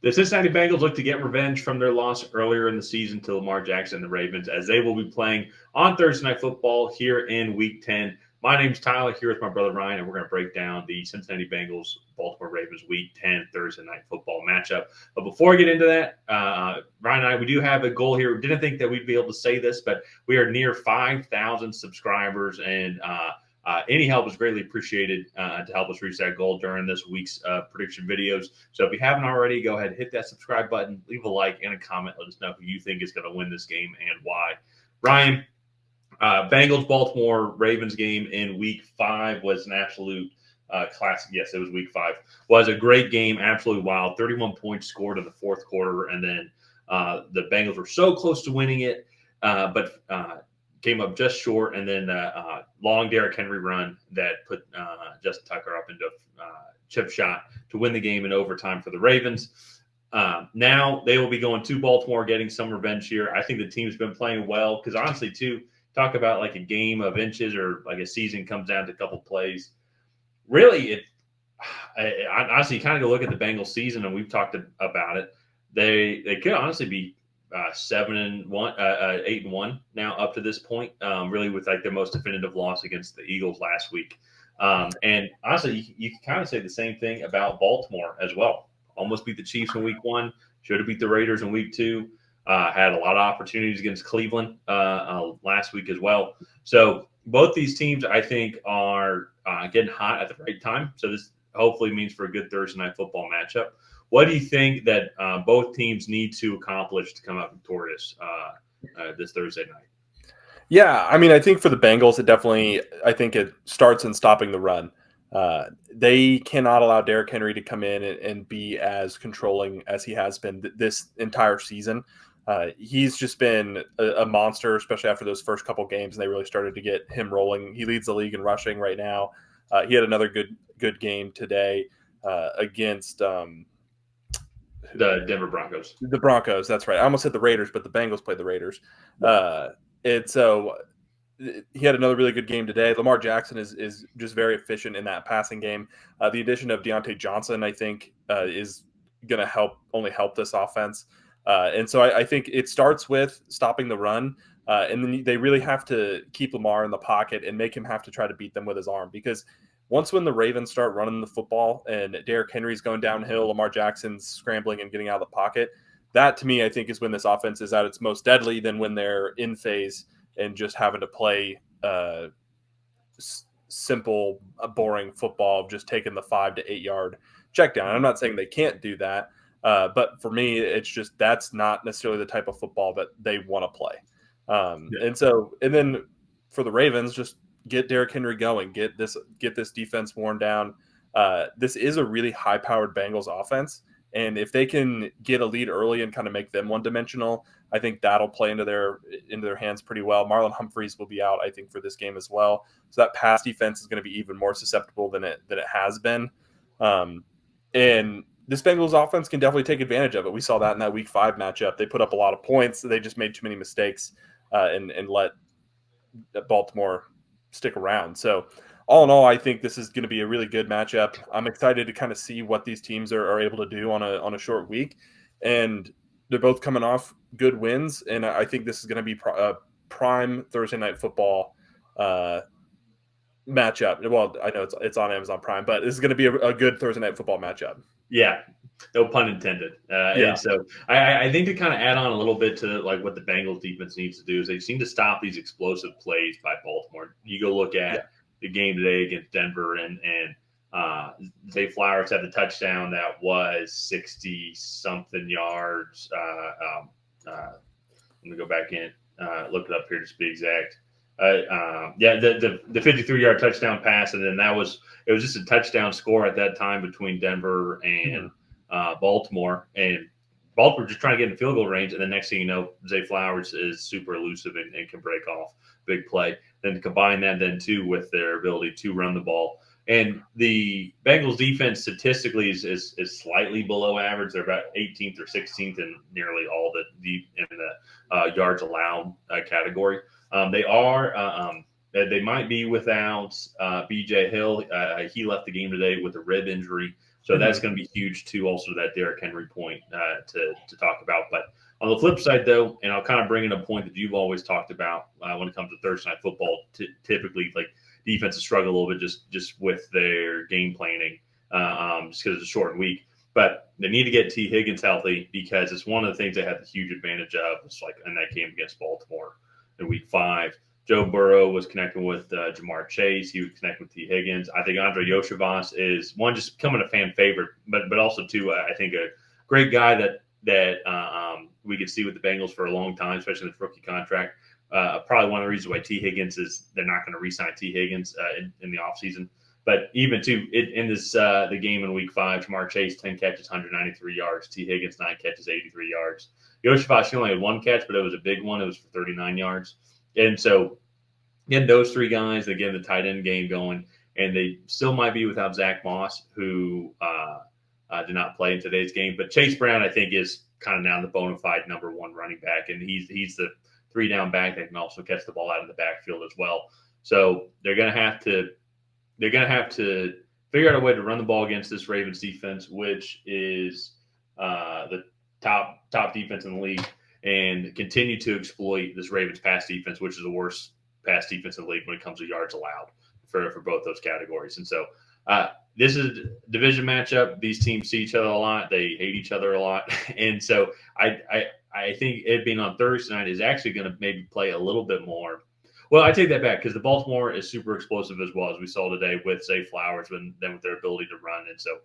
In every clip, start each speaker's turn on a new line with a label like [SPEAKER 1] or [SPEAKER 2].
[SPEAKER 1] The Cincinnati Bengals look to get revenge from their loss earlier in the season to Lamar Jackson and the Ravens, as they will be playing on Thursday Night Football here in Week 10. My name's Tyler, here with my brother Ryan, and we're going to break down the Cincinnati Bengals Baltimore Ravens Week 10 Thursday Night Football matchup. But before we get into that, Ryan and I, we do have a goal here. We didn't think that we'd be able to say this, but we are near 5,000 subscribers, and any help is greatly appreciated to help us reach that goal during this week's prediction videos. So if you haven't already, go ahead and hit that subscribe button, leave a like and a comment. Let us know who you think is going to win this game and why. Ryan, Bengals Baltimore Ravens game in Week 5 was an absolute classic. Yes, it was Week 5. Was a great game, absolutely wild. 31 points scored in the fourth quarter, and then the Bengals were so close to winning it, but came up just short, and then long Derrick Henry run that put Justin Tucker up into chip shot to win the game in overtime for the Ravens. Now they will be going to Baltimore, getting some revenge here. I think the team's been playing well because honestly, too, talk about like a game of inches or like a season comes down to a couple plays. Really, honestly, you kind of go look at the Bengals season, and we've talked about it. They could honestly be 7-1, 8-1 now up to this point. Really, with like their most definitive loss against the Eagles last week. And honestly, you can kind of say the same thing about Baltimore as well. Almost beat the Chiefs in Week 1. Should have beat the Raiders in Week 2. Had a lot of opportunities against Cleveland last week as well. So both these teams, I think, are getting hot at the right time. So this hopefully means for a good Thursday Night Football matchup. What do you think that both teams need to accomplish to come out victorious this Thursday night?
[SPEAKER 2] Yeah, I mean, I think for the Bengals, I think it starts in stopping the run. They cannot allow Derrick Henry to come in and be as controlling as he has been this entire season. He's just been a monster, especially after those first couple games, and they really started to get him rolling. He leads the league in rushing right now. He had another good game today against
[SPEAKER 1] the Denver Broncos.
[SPEAKER 2] The Broncos, that's right. I almost said the Raiders, but the Bengals played the Raiders. And so he had another really good game today. Lamar Jackson is just very efficient in that passing game. The addition of Deontay Johnson, I think, is going to only help this offense. And so I think it starts with stopping the run. And then they really have to keep Lamar in the pocket and make him have to try to beat them with his arm. Because when the Ravens start running the football and Derrick Henry's going downhill, Lamar Jackson's scrambling and getting out of the pocket, that to me, I think, is when this offense is at its most deadly than when they're in phase and just having to play simple, boring football of just taking the 5 to 8 yard check down. I'm not saying they can't do that. But for me, it's just that's not necessarily the type of football that they want to play. And then for the Ravens, just get Derrick Henry going, get this defense worn down. This is a really high-powered Bengals offense, and if they can get a lead early and kind of make them one-dimensional, I think that'll play into their hands pretty well. Marlon Humphreys will be out, I think, for this game as well. So that pass defense is going to be even more susceptible than it has been. And this Bengals offense can definitely take advantage of it. We saw that in that Week 5 matchup. They put up a lot of points. They just made too many mistakes and let Baltimore stick around. So all in all, I think this is going to be a really good matchup. I'm excited to kind of see what these teams are able to do on a short week. And they're both coming off good wins. And I think this is going to be a prime Thursday Night Football matchup. Well, I know it's on Amazon Prime, but this is going to be a good Thursday Night Football matchup.
[SPEAKER 1] Yeah, no pun intended. And so I think to kind of add on a little bit to like what the Bengals defense needs to do is they seem to stop these explosive plays by Baltimore. You go look at the game today against Denver, and Zay Flowers had the touchdown that was 60-something yards. Let me go back in, look it up here just to be exact. The 53-yard touchdown pass, and then it was just a touchdown score at that time between Denver and Baltimore, and Baltimore just trying to get in field goal range, and the next thing you know, Zay Flowers is super elusive and can break off big play. Then to combine that then too with their ability to run the ball, and the Bengals defense statistically is slightly below average. They're about 18th or 16th in nearly all the yards allowed category. They might be without B.J. Hill. He left the game today with a rib injury. So that's going to be huge too. Also, that Derrick Henry point to talk about. But on the flip side, though, and I'll kind of bring in a point that you've always talked about when it comes to Thursday night football. Typically, like defenses struggle a little bit just with their game planning, just because it's a shortened week. But they need to get T. Higgins healthy because it's one of the things they had the huge advantage of. It's like in that game against Baltimore in Week 5. Joe Burrow was connecting with Jamar Chase. He was connecting with T. Higgins. I think Andre Yoshivas is one just becoming a fan favorite, but also two, I think a great guy that we could see with the Bengals for a long time, especially in the rookie contract. Probably one of the reasons why T. Higgins is they're not going to re-sign T. Higgins in the offseason. But even too in this the game in Week 5, Jamar Chase 10 catches, 193 yards. T. Higgins 9 catches, 83 yards. Yoshivas only had one catch, but it was a big one. It was for 39 yards. And so, again, those three guys, again, the tight end game going, and they still might be without Zach Moss, who did not play in today's game. But Chase Brown, I think, is kind of now the bona fide number one running back, and he's the 3-down back that can also catch the ball out of the backfield as well. So they're going to have to figure out a way to run the ball against this Ravens defense, which is the top defense in the league, and continue to exploit this Ravens pass defense, which is the worst pass defense in the league when it comes to yards allowed for both those categories. And so this is a division matchup. These teams see each other a lot. They hate each other a lot. And so I think it being on Thursday night is actually going to maybe play a little bit more. Well, I take that back because the Baltimore is super explosive as well, as we saw today with Zay Flowers and then with their ability to run. And so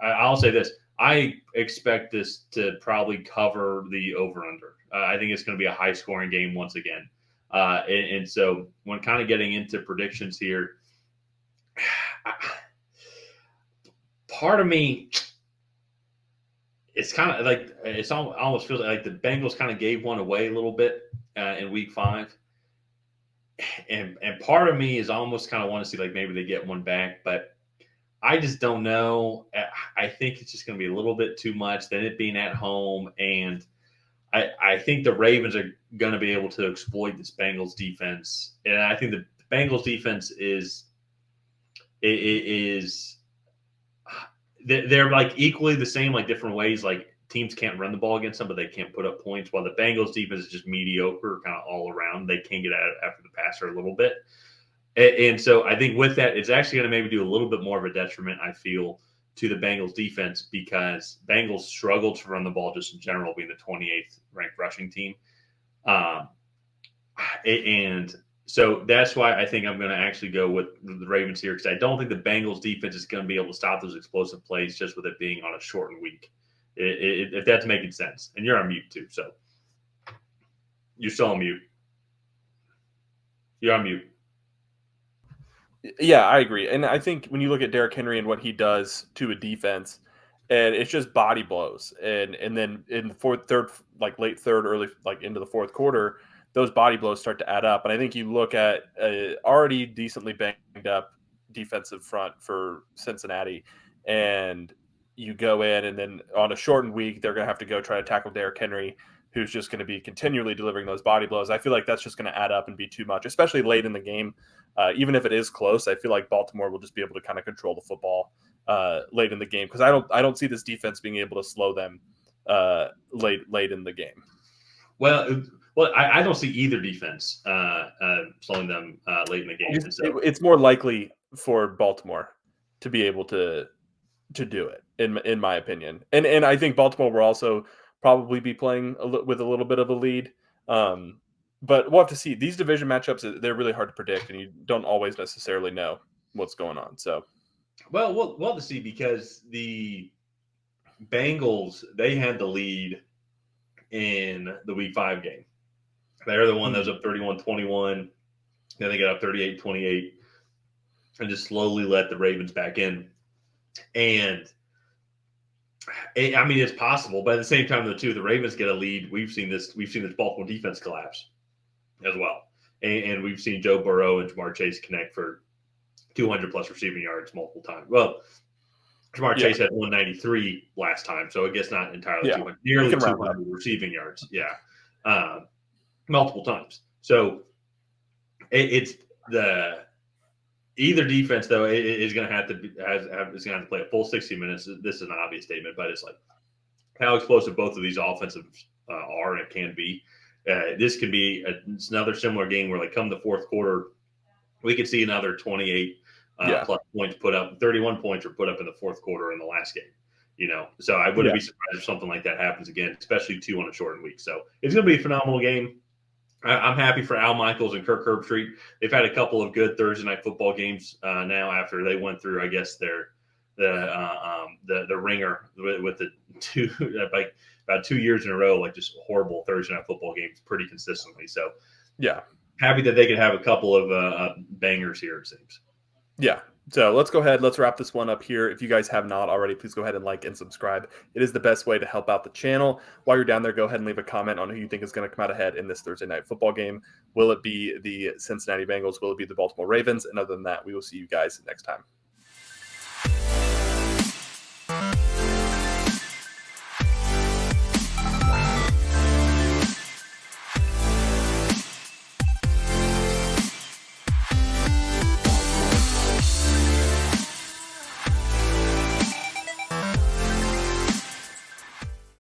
[SPEAKER 1] I'll say this. I expect this to probably cover the over-under. I think it's going to be a high-scoring game once again. And so when kind of getting into predictions here, part of me, it's kind of like it's almost feels like the Bengals kind of gave one away a little bit in Week 5. And part of me is almost kind of want to see like maybe they get one back, but I just don't know. I think it's just going to be a little bit too much. Then it being at home, and I think the Ravens are going to be able to exploit this Bengals defense, and I think the Bengals defense they're like equally the same, like different ways. Like teams can't run the ball against them, but they can't put up points. While the Bengals defense is just mediocre, kind of all around. They can get after the passer a little bit. And so I think with that, it's actually going to maybe do a little bit more of a detriment, I feel, to the Bengals defense because Bengals struggle to run the ball just in general, being the 28th ranked rushing team. And so that's why I think I'm going to actually go with the Ravens here because I don't think the Bengals defense is going to be able to stop those explosive plays just with it being on a shortened week. If that's making sense. And you're on mute too, so you're still on mute. You're on mute.
[SPEAKER 2] Yeah, I agree. And I think when you look at Derrick Henry and what he does to a defense, and it's just body blows. And then in the third, like late third, early, like into the fourth quarter, those body blows start to add up. And I think you look at already decently banged up defensive front for Cincinnati, and you go in, and then on a shortened week, they're going to have to go try to tackle Derrick Henry, who's just going to be continually delivering those body blows. I feel like that's just going to add up and be too much, especially late in the game. Even if it is close, I feel like Baltimore will just be able to kind of control the football late in the game because I don't see this defense being able to slow them late in the game.
[SPEAKER 1] Well, I don't see either defense slowing them late in the game.
[SPEAKER 2] It's more likely for Baltimore to be able to do it, in my opinion. And I think Baltimore will also probably be playing with a little bit of a lead. But we'll have to see. These division matchups, they're really hard to predict, and you don't always necessarily know what's going on. So,
[SPEAKER 1] well, we'll have to see because the Bengals, they had the lead in the Week 5 game. They're the one that was up 31-21. Then they got up 38-28 and just slowly let the Ravens back in. And I mean, it's possible, but at the same time, the Ravens get a lead. We've seen this Baltimore defense collapse as well. And we've seen Joe Burrow and Jamar Chase connect for 200-plus receiving yards multiple times. Well, Jamar Chase had 193 last time, so I guess not entirely 200. Nearly 200 receiving yards, multiple times. So it's the Either defense, though, is going to have to is going to have to play a full 60 minutes. This is an obvious statement, but it's like how explosive both of these offensives are and can be. This could be it's another similar game where, like, come the fourth quarter, we could see another 28 plus points put up, 31 points were put up in the fourth quarter in the last game. So I wouldn't be surprised if something like that happens again, especially 2 on a shortened week. So it's going to be a phenomenal game. I'm happy for Al Michaels and Kirk Herbstreit. They've had a couple of good Thursday night football games now after they went through, I guess, the ringer with the two like about 2 years in a row, like just horrible Thursday night football games pretty consistently. So happy that they could have a couple of bangers here, it seems.
[SPEAKER 2] Yeah. So let's go ahead. Let's wrap this one up here. If you guys have not already, please go ahead and like and subscribe. It is the best way to help out the channel. While you're down there, go ahead and leave a comment on who you think is going to come out ahead in this Thursday night football game. Will it be the Cincinnati Bengals? Will it be the Baltimore Ravens? And other than that, we will see you guys next time.